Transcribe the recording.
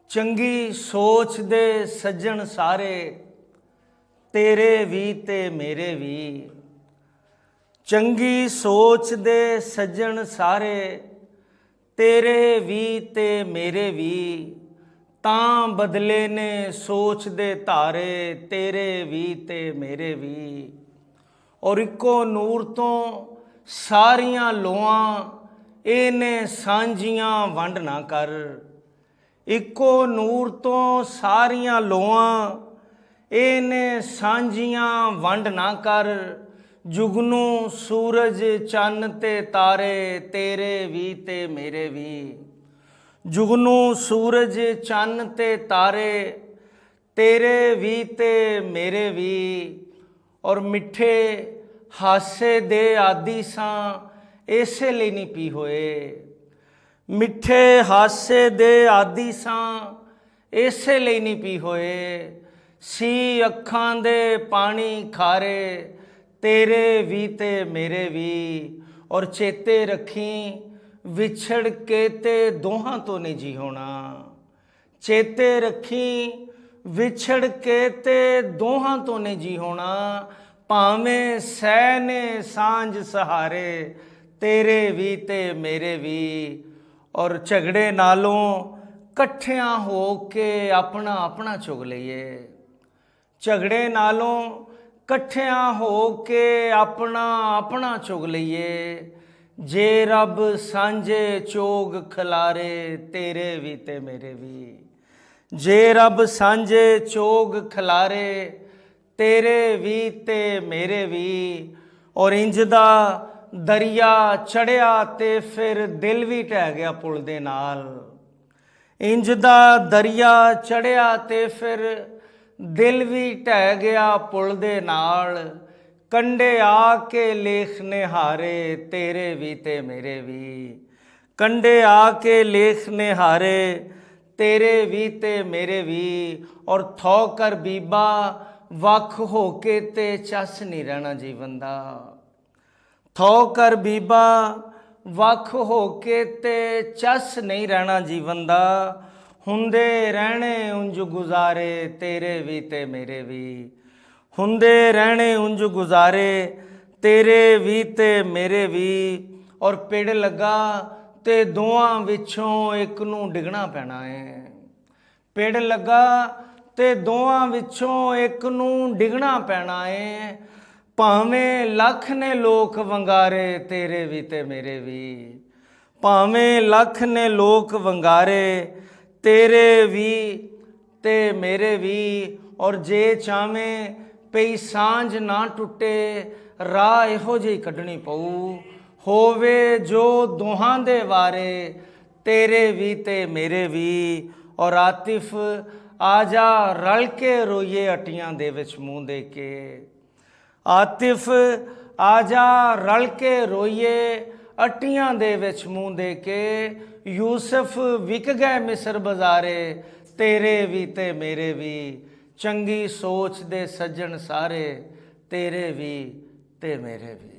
चंगी सोच दे सज्जन सारे, तेरे भी ते मेरे भी। चंगी सोच दे सज्जन सारे, तेरे भी ते मेरे भी। तां बदले ने सोच दे धारे, तेरे भी ते मेरे भी। और इको नूर तो सारियां लोआं, इने सांझियां वंड ना कर। इको नूर तो सारियां लोआं, इने सांझियां वंड ना कर। जुगनू सूरज चन्न ते तारे, तेरे भी ते मेरे भी। जुगनू सूरज चन्न ते तारे, तेरे भी ते मेरे भी। और मिठे हासे दे आदि सां, इसे लिए नहीं पी होए। मिठे हासे दे आदि सां, इसे लिए नहीं पी होए। सी अखां दे पानी खारे, तेरे भी ते मेरे भी। और चेते रखी विछड़ के ते दोहां तो नहीं जी होना। चेते रखी विछड़ के ते दोहां तो नहीं जी होना। भावें सै ने सांझ सहारे, तेरे भी ते मेरे भी। और झगड़े नालों कट्ठियां हो के अपना अपना चुग लईए। झगड़े नालों कट्ठियां हो के अपना अपना चुग लईए। जे रब सांझे चोग खलारे, तेरे भी ते मेरे भी। जे रब सांझे चोग खलारे, तेरे भी ते मेरे भी। और इंजदा दरिया चढ़िया ते फिर दिल भी ढह गया पुल दे नाल। इंजदा दरिया चढ़िया ते फिर दिल भी ढह गया पुल दे नाल। कंडे आके लेख निहारे, तेरे भी ते मेरे भी। कंडे आके लेख निहारे, तेरे भी ते मेरे भी। और थौ कर बीबा वख हो के ते चस नहीं रहना जीवन दा। थौ कर बीबा वख हो के ते चस नहीं रहना जीवन दा। हुंदे रहने उंज गुजारे, तेरे भी ते मेरे भी। हुंदे रहने उंज गुजारे, तेरे भी ते मेरे भी। और पिड़ लगा ते दोआं विचों एक नूं डिगना पैना है। पिड़ लगा ते दोआं विचों एक नूं डिगना पैना है। भावें लख ने लोक वंगारे, तेरे भी ते मेरे भी। भावें लख ने लोक वंगारे, तेरे भी ते मेरे भी। और जे चावें पई सांझ ना टुटे, राह इहो जी कढनी पऊ। होवे जो दोहां दे वारे, तेरे भी ते मेरे भी। और आतिफ आजा रल के रोइए अटियां दे विच मूंह दे के। आतिफ आजा रल के रोइए अटियां दे विच मूंह दे के। यूसुफ विक गए मिस्र बाजारे, तेरे भी ते मेरे भी। चंगी सोच दे सज्जन सारे, तेरे भी ते मेरे भी।